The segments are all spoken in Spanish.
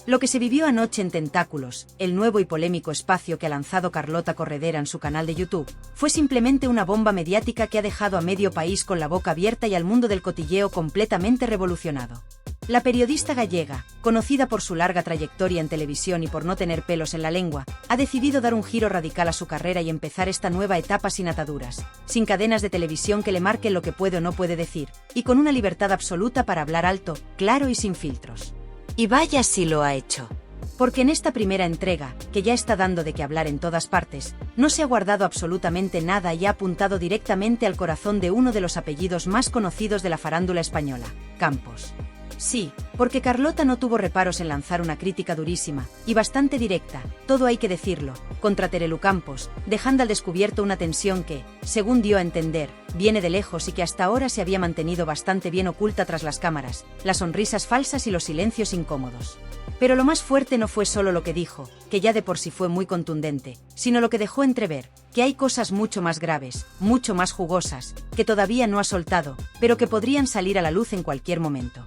Lo que se vivió anoche en Tentáculos, el nuevo y polémico espacio que ha lanzado Carlota Corredera en su canal de YouTube, fue simplemente una bomba mediática que ha dejado a medio país con la boca abierta y al mundo del cotilleo completamente revolucionado. La periodista gallega, conocida por su larga trayectoria en televisión y por no tener pelos en la lengua, ha decidido dar un giro radical a su carrera y empezar esta nueva etapa sin ataduras, sin cadenas de televisión que le marquen lo que puede o no puede decir, y con una libertad absoluta para hablar alto, claro y sin filtros. Y vaya si lo ha hecho. Porque en esta primera entrega, que ya está dando de qué hablar en todas partes, no se ha guardado absolutamente nada y ha apuntado directamente al corazón de uno de los apellidos más conocidos de la farándula española, Campos. Sí, porque Carlota no tuvo reparos en lanzar una crítica durísima, y bastante directa, todo hay que decirlo, contra Terelu Campos, dejando al descubierto una tensión que, según dio a entender, viene de lejos y que hasta ahora se había mantenido bastante bien oculta tras las cámaras, las sonrisas falsas y los silencios incómodos. Pero lo más fuerte no fue solo lo que dijo, que ya de por sí fue muy contundente, sino lo que dejó entrever, que hay cosas mucho más graves, mucho más jugosas, que todavía no ha soltado, pero que podrían salir a la luz en cualquier momento.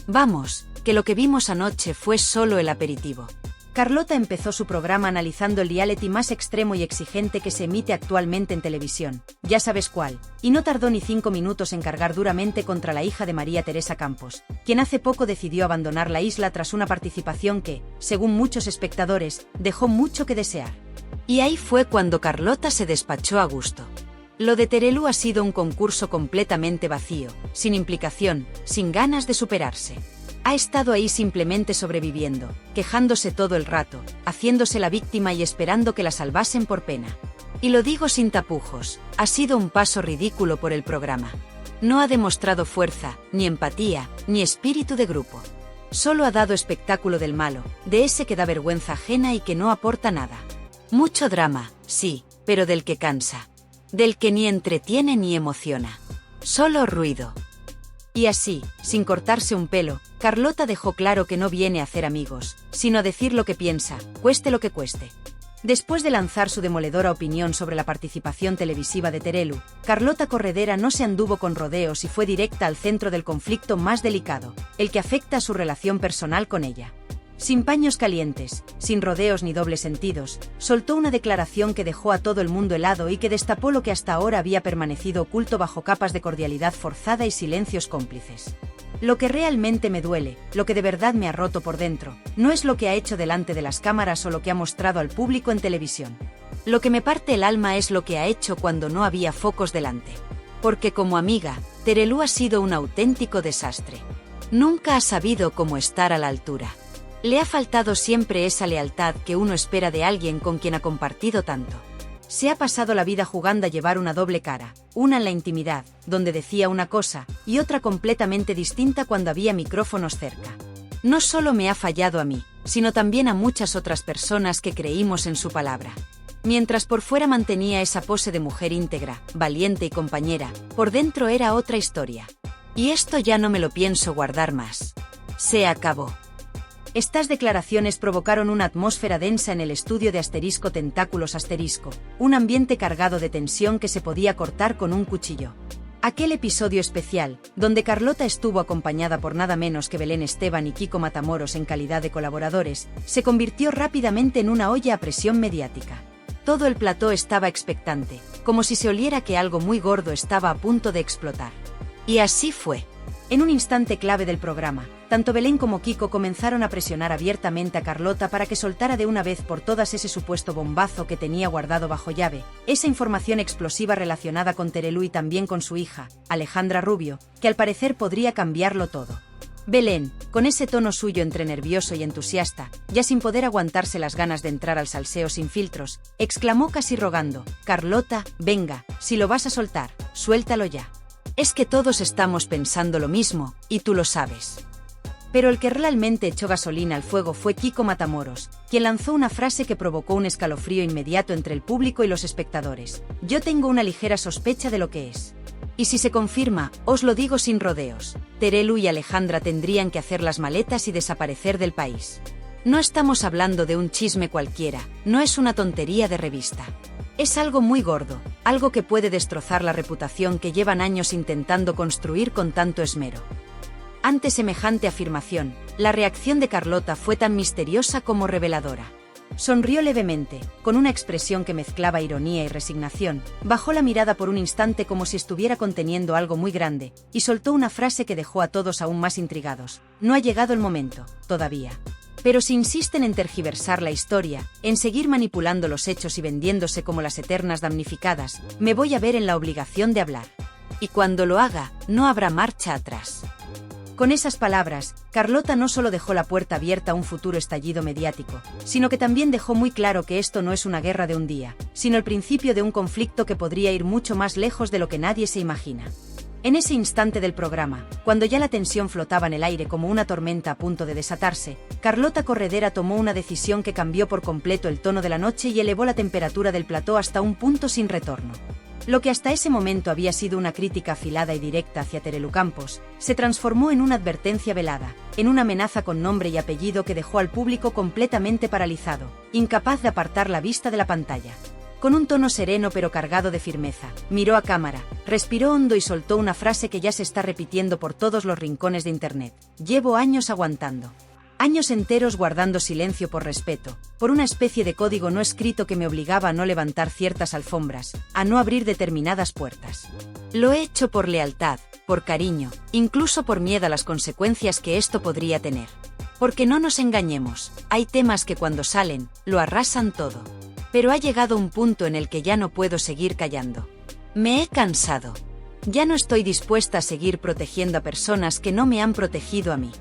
Vamos, que lo que vimos anoche fue solo el aperitivo. Carlota empezó su programa analizando el reality más extremo y exigente que se emite actualmente en televisión, ya sabes cuál, y no tardó ni 5 minutos en cargar duramente contra la hija de María Teresa Campos, quien hace poco decidió abandonar la isla tras una participación que, según muchos espectadores, dejó mucho que desear. Y ahí fue cuando Carlota se despachó a gusto. Lo de Terelu ha sido un concurso completamente vacío, sin implicación, sin ganas de superarse. Ha estado ahí simplemente sobreviviendo, quejándose todo el rato, haciéndose la víctima y esperando que la salvasen por pena. Y lo digo sin tapujos, ha sido un paso ridículo por el programa. No ha demostrado fuerza, ni empatía, ni espíritu de grupo. Solo ha dado espectáculo del malo, de ese que da vergüenza ajena y que no aporta nada. Mucho drama, sí, pero del que cansa. Del que ni entretiene ni emociona. Solo ruido. Y así, sin cortarse un pelo, Carlota dejó claro que no viene a hacer amigos, sino a decir lo que piensa, cueste lo que cueste. Después de lanzar su demoledora opinión sobre la participación televisiva de Terelu, Carlota Corredera no se anduvo con rodeos y fue directa al centro del conflicto más delicado, el que afecta a su relación personal con ella. Sin paños calientes, sin rodeos ni dobles sentidos, soltó una declaración que dejó a todo el mundo helado y que destapó lo que hasta ahora había permanecido oculto bajo capas de cordialidad forzada y silencios cómplices. Lo que realmente me duele, lo que de verdad me ha roto por dentro, no es lo que ha hecho delante de las cámaras o lo que ha mostrado al público en televisión. Lo que me parte el alma es lo que ha hecho cuando no había focos delante. Porque como amiga, Terelu ha sido un auténtico desastre. Nunca ha sabido cómo estar a la altura. Le ha faltado siempre esa lealtad que uno espera de alguien con quien ha compartido tanto. Se ha pasado la vida jugando a llevar una doble cara, una en la intimidad, donde decía una cosa, y otra completamente distinta cuando había micrófonos cerca. No solo me ha fallado a mí, sino también a muchas otras personas que creímos en su palabra. Mientras por fuera mantenía esa pose de mujer íntegra, valiente y compañera, por dentro era otra historia. Y esto ya no me lo pienso guardar más. Se acabó. Estas declaraciones provocaron una atmósfera densa en el estudio de Tentáculos un ambiente cargado de tensión que se podía cortar con un cuchillo. Aquel episodio especial, donde Carlota estuvo acompañada por nada menos que Belén Esteban y Kiko Matamoros en calidad de colaboradores, se convirtió rápidamente en una olla a presión mediática. Todo el plató estaba expectante, como si se oliera que algo muy gordo estaba a punto de explotar. Y así fue. En un instante clave del programa, tanto Belén como Kiko comenzaron a presionar abiertamente a Carlota para que soltara de una vez por todas ese supuesto bombazo que tenía guardado bajo llave, esa información explosiva relacionada con Terelu y también con su hija, Alejandra Rubio, que al parecer podría cambiarlo todo. Belén, con ese tono suyo entre nervioso y entusiasta, ya sin poder aguantarse las ganas de entrar al salseo sin filtros, exclamó casi rogando: «Carlota, venga, si lo vas a soltar, suéltalo ya. Es que todos estamos pensando lo mismo, y tú lo sabes». Pero el que realmente echó gasolina al fuego fue Kiko Matamoros, quien lanzó una frase que provocó un escalofrío inmediato entre el público y los espectadores: «Yo tengo una ligera sospecha de lo que es. Y si se confirma, os lo digo sin rodeos, Terelu y Alejandra tendrían que hacer las maletas y desaparecer del país. No estamos hablando de un chisme cualquiera, no es una tontería de revista. Es algo muy gordo, algo que puede destrozar la reputación que llevan años intentando construir con tanto esmero». Ante semejante afirmación, la reacción de Carlota fue tan misteriosa como reveladora. Sonrió levemente, con una expresión que mezclaba ironía y resignación, bajó la mirada por un instante como si estuviera conteniendo algo muy grande, y soltó una frase que dejó a todos aún más intrigados. No ha llegado el momento, todavía. Pero si insisten en tergiversar la historia, en seguir manipulando los hechos y vendiéndose como las eternas damnificadas, me voy a ver en la obligación de hablar. Y cuando lo haga, no habrá marcha atrás. Con esas palabras, Carlota no solo dejó la puerta abierta a un futuro estallido mediático, sino que también dejó muy claro que esto no es una guerra de un día, sino el principio de un conflicto que podría ir mucho más lejos de lo que nadie se imagina. En ese instante del programa, cuando ya la tensión flotaba en el aire como una tormenta a punto de desatarse, Carlota Corredera tomó una decisión que cambió por completo el tono de la noche y elevó la temperatura del plató hasta un punto sin retorno. Lo que hasta ese momento había sido una crítica afilada y directa hacia Terelu Campos, se transformó en una advertencia velada, en una amenaza con nombre y apellido que dejó al público completamente paralizado, incapaz de apartar la vista de la pantalla. Con un tono sereno pero cargado de firmeza, miró a cámara, respiró hondo y soltó una frase que ya se está repitiendo por todos los rincones de Internet. Llevo años aguantando. Años enteros guardando silencio por respeto, por una especie de código no escrito que me obligaba a no levantar ciertas alfombras, a no abrir determinadas puertas. Lo he hecho por lealtad, por cariño, incluso por miedo a las consecuencias que esto podría tener. Porque no nos engañemos, hay temas que cuando salen, lo arrasan todo. Pero ha llegado un punto en el que ya no puedo seguir callando. Me he cansado. Ya no estoy dispuesta a seguir protegiendo a personas que no me han protegido a mí.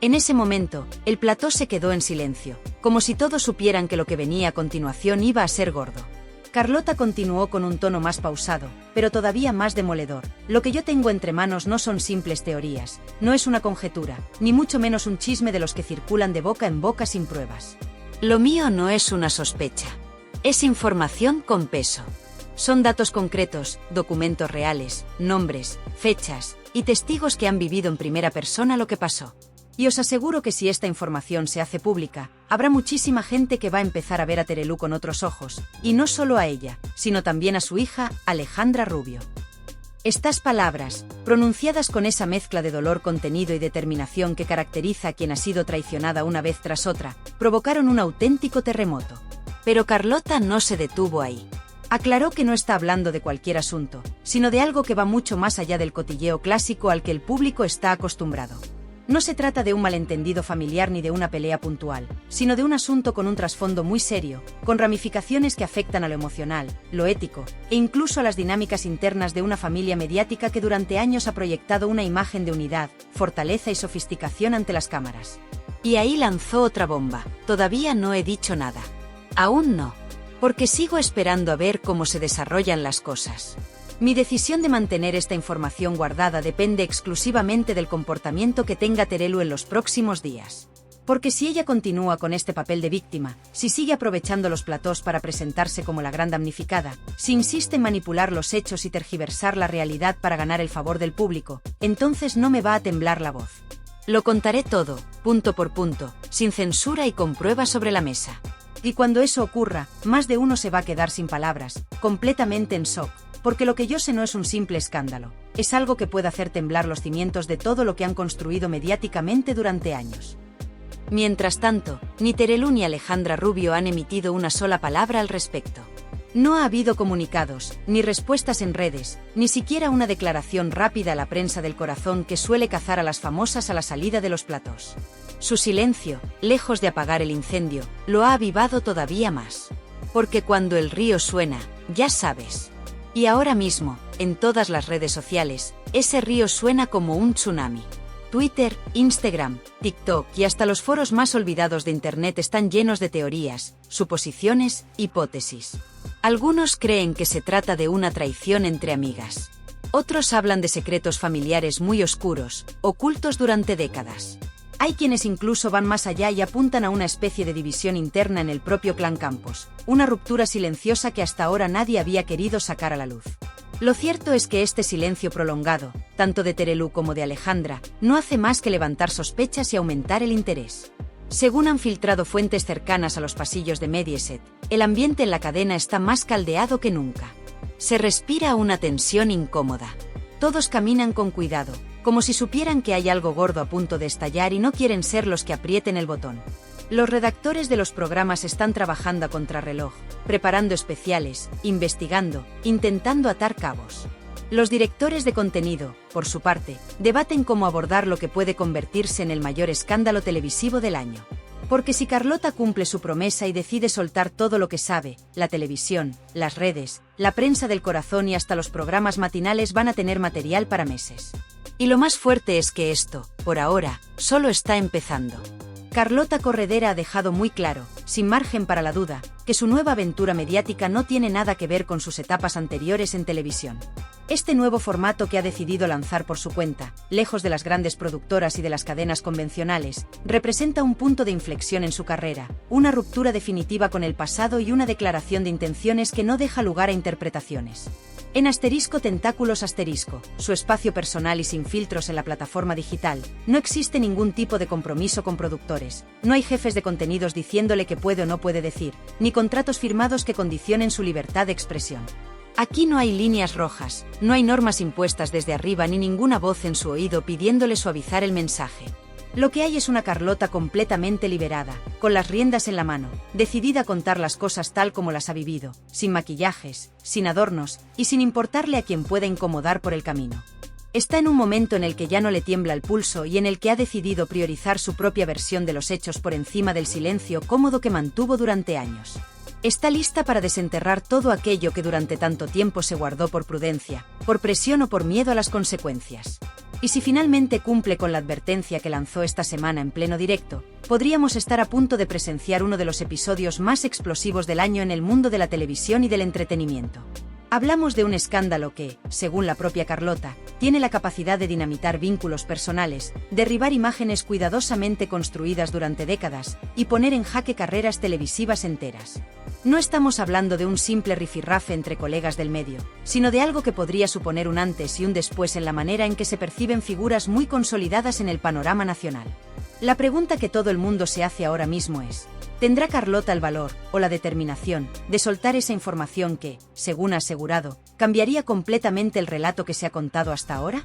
En ese momento, el plató se quedó en silencio, como si todos supieran que lo que venía a continuación iba a ser gordo. Carlota continuó con un tono más pausado, pero todavía más demoledor. Lo que yo tengo entre manos no son simples teorías, no es una conjetura, ni mucho menos un chisme de los que circulan de boca en boca sin pruebas. Lo mío no es una sospecha. Es información con peso. Son datos concretos, documentos reales, nombres, fechas, y testigos que han vivido en primera persona lo que pasó. Y os aseguro que si esta información se hace pública, habrá muchísima gente que va a empezar a ver a Terelu con otros ojos, y no solo a ella, sino también a su hija, Alejandra Rubio. Estas palabras, pronunciadas con esa mezcla de dolor contenido y determinación que caracteriza a quien ha sido traicionada una vez tras otra, provocaron un auténtico terremoto. Pero Carlota no se detuvo ahí. Aclaró que no está hablando de cualquier asunto, sino de algo que va mucho más allá del cotilleo clásico al que el público está acostumbrado. No se trata de un malentendido familiar ni de una pelea puntual, sino de un asunto con un trasfondo muy serio, con ramificaciones que afectan a lo emocional, lo ético, e incluso a las dinámicas internas de una familia mediática que durante años ha proyectado una imagen de unidad, fortaleza y sofisticación ante las cámaras. Y ahí lanzó otra bomba. Todavía no he dicho nada. Aún no. Porque sigo esperando a ver cómo se desarrollan las cosas. Mi decisión de mantener esta información guardada depende exclusivamente del comportamiento que tenga Terelu en los próximos días. Porque si ella continúa con este papel de víctima, si sigue aprovechando los platós para presentarse como la gran damnificada, si insiste en manipular los hechos y tergiversar la realidad para ganar el favor del público, entonces no me va a temblar la voz. Lo contaré todo, punto por punto, sin censura y con pruebas sobre la mesa. Y cuando eso ocurra, más de uno se va a quedar sin palabras, completamente en shock. Porque lo que yo sé no es un simple escándalo, es algo que puede hacer temblar los cimientos de todo lo que han construido mediáticamente durante años. Mientras tanto, ni Terelu ni Alejandra Rubio han emitido una sola palabra al respecto. No ha habido comunicados, ni respuestas en redes, ni siquiera una declaración rápida a la prensa del corazón que suele cazar a las famosas a la salida de los platós. Su silencio, lejos de apagar el incendio, lo ha avivado todavía más. Porque cuando el río suena, ya sabes. Y ahora mismo, en todas las redes sociales, ese río suena como un tsunami. Twitter, Instagram, TikTok y hasta los foros más olvidados de Internet están llenos de teorías, suposiciones, hipótesis. Algunos creen que se trata de una traición entre amigas. Otros hablan de secretos familiares muy oscuros, ocultos durante décadas. Hay quienes incluso van más allá y apuntan a una especie de división interna en el propio clan Campos, una ruptura silenciosa que hasta ahora nadie había querido sacar a la luz. Lo cierto es que este silencio prolongado, tanto de Terelu como de Alejandra, no hace más que levantar sospechas y aumentar el interés. Según han filtrado fuentes cercanas a los pasillos de Mediaset, el ambiente en la cadena está más caldeado que nunca. Se respira una tensión incómoda. Todos caminan con cuidado, como si supieran que hay algo gordo a punto de estallar y no quieren ser los que aprieten el botón. Los redactores de los programas están trabajando a contrarreloj, preparando especiales, investigando, intentando atar cabos. Los directores de contenido, por su parte, debaten cómo abordar lo que puede convertirse en el mayor escándalo televisivo del año. Porque si Carlota cumple su promesa y decide soltar todo lo que sabe, la televisión, las redes, la prensa del corazón y hasta los programas matinales van a tener material para meses. Y lo más fuerte es que esto, por ahora, solo está empezando. Carlota Corredera ha dejado muy claro, sin margen para la duda, que su nueva aventura mediática no tiene nada que ver con sus etapas anteriores en televisión. Este nuevo formato que ha decidido lanzar por su cuenta, lejos de las grandes productoras y de las cadenas convencionales, representa un punto de inflexión en su carrera, una ruptura definitiva con el pasado y una declaración de intenciones que no deja lugar a interpretaciones. En *Tentáculos*, su espacio personal y sin filtros en la plataforma digital, no existe ningún tipo de compromiso con productores, no hay jefes de contenidos diciéndole qué puede o no puede decir, ni contratos firmados que condicionen su libertad de expresión. Aquí no hay líneas rojas, no hay normas impuestas desde arriba ni ninguna voz en su oído pidiéndole suavizar el mensaje. Lo que hay es una Carlota completamente liberada, con las riendas en la mano, decidida a contar las cosas tal como las ha vivido, sin maquillajes, sin adornos, y sin importarle a quien pueda incomodar por el camino. Está en un momento en el que ya no le tiembla el pulso y en el que ha decidido priorizar su propia versión de los hechos por encima del silencio cómodo que mantuvo durante años. Está lista para desenterrar todo aquello que durante tanto tiempo se guardó por prudencia, por presión o por miedo a las consecuencias. Y si finalmente cumple con la advertencia que lanzó esta semana en pleno directo, podríamos estar a punto de presenciar uno de los episodios más explosivos del año en el mundo de la televisión y del entretenimiento. Hablamos de un escándalo que, según la propia Carlota, tiene la capacidad de dinamitar vínculos personales, derribar imágenes cuidadosamente construidas durante décadas y poner en jaque carreras televisivas enteras. No estamos hablando de un simple rifirrafe entre colegas del medio, sino de algo que podría suponer un antes y un después en la manera en que se perciben figuras muy consolidadas en el panorama nacional. La pregunta que todo el mundo se hace ahora mismo es: ¿tendrá Carlota el valor, o la determinación, de soltar esa información que, según ha asegurado, cambiaría completamente el relato que se ha contado hasta ahora?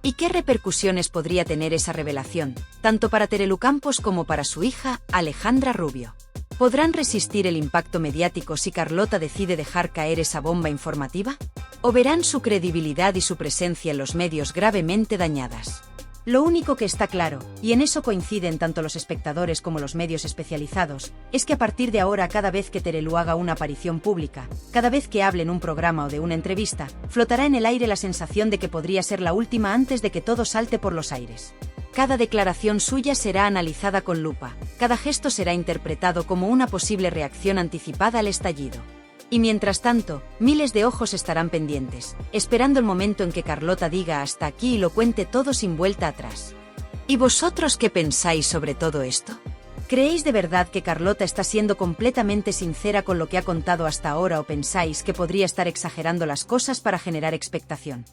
¿Y qué repercusiones podría tener esa revelación, tanto para Terelu Campos como para su hija, Alejandra Rubio? ¿Podrán resistir el impacto mediático si Carlota decide dejar caer esa bomba informativa? ¿O verán su credibilidad y su presencia en los medios gravemente dañadas? Lo único que está claro, y en eso coinciden tanto los espectadores como los medios especializados, es que a partir de ahora cada vez que Terelu haga una aparición pública, cada vez que hable en un programa o de una entrevista, flotará en el aire la sensación de que podría ser la última antes de que todo salte por los aires. Cada declaración suya será analizada con lupa, cada gesto será interpretado como una posible reacción anticipada al estallido. Y mientras tanto, miles de ojos estarán pendientes, esperando el momento en que Carlota diga hasta aquí y lo cuente todo sin vuelta atrás. ¿Y vosotros qué pensáis sobre todo esto? ¿Creéis de verdad que Carlota está siendo completamente sincera con lo que ha contado hasta ahora o pensáis que podría estar exagerando las cosas para generar expectación?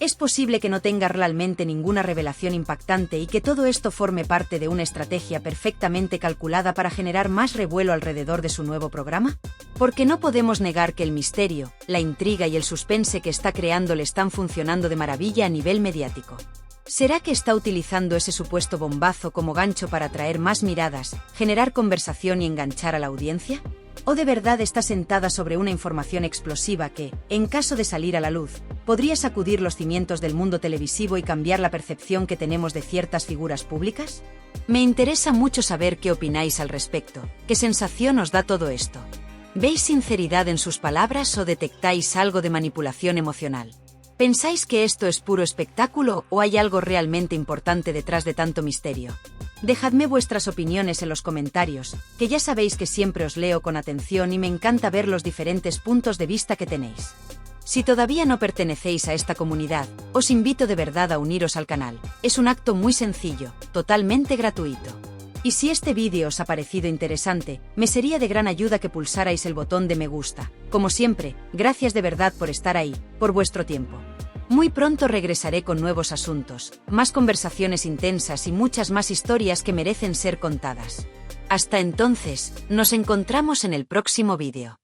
Es posible que no tenga realmente ninguna revelación impactante y que todo esto forme parte de una estrategia perfectamente calculada para generar más revuelo alrededor de su nuevo programa. Porque no podemos negar que el misterio, la intriga y el suspense que está creando le están funcionando de maravilla a nivel mediático. ¿Será que está utilizando ese supuesto bombazo como gancho para atraer más miradas, generar conversación y enganchar a la audiencia? ¿O de verdad está sentada sobre una información explosiva que, en caso de salir a la luz, podría sacudir los cimientos del mundo televisivo y cambiar la percepción que tenemos de ciertas figuras públicas? Me interesa mucho saber qué opináis al respecto. ¿Qué sensación os da todo esto? ¿Veis sinceridad en sus palabras o detectáis algo de manipulación emocional? ¿Pensáis que esto es puro espectáculo o hay algo realmente importante detrás de tanto misterio? Dejadme vuestras opiniones en los comentarios, que ya sabéis que siempre os leo con atención y me encanta ver los diferentes puntos de vista que tenéis. Si todavía no pertenecéis a esta comunidad, os invito de verdad a uniros al canal. Es un acto muy sencillo, totalmente gratuito. Y si este vídeo os ha parecido interesante, me sería de gran ayuda que pulsarais el botón de me gusta. Como siempre, gracias de verdad por estar ahí, por vuestro tiempo. Muy pronto regresaré con nuevos asuntos, más conversaciones intensas y muchas más historias que merecen ser contadas. Hasta entonces, nos encontramos en el próximo vídeo.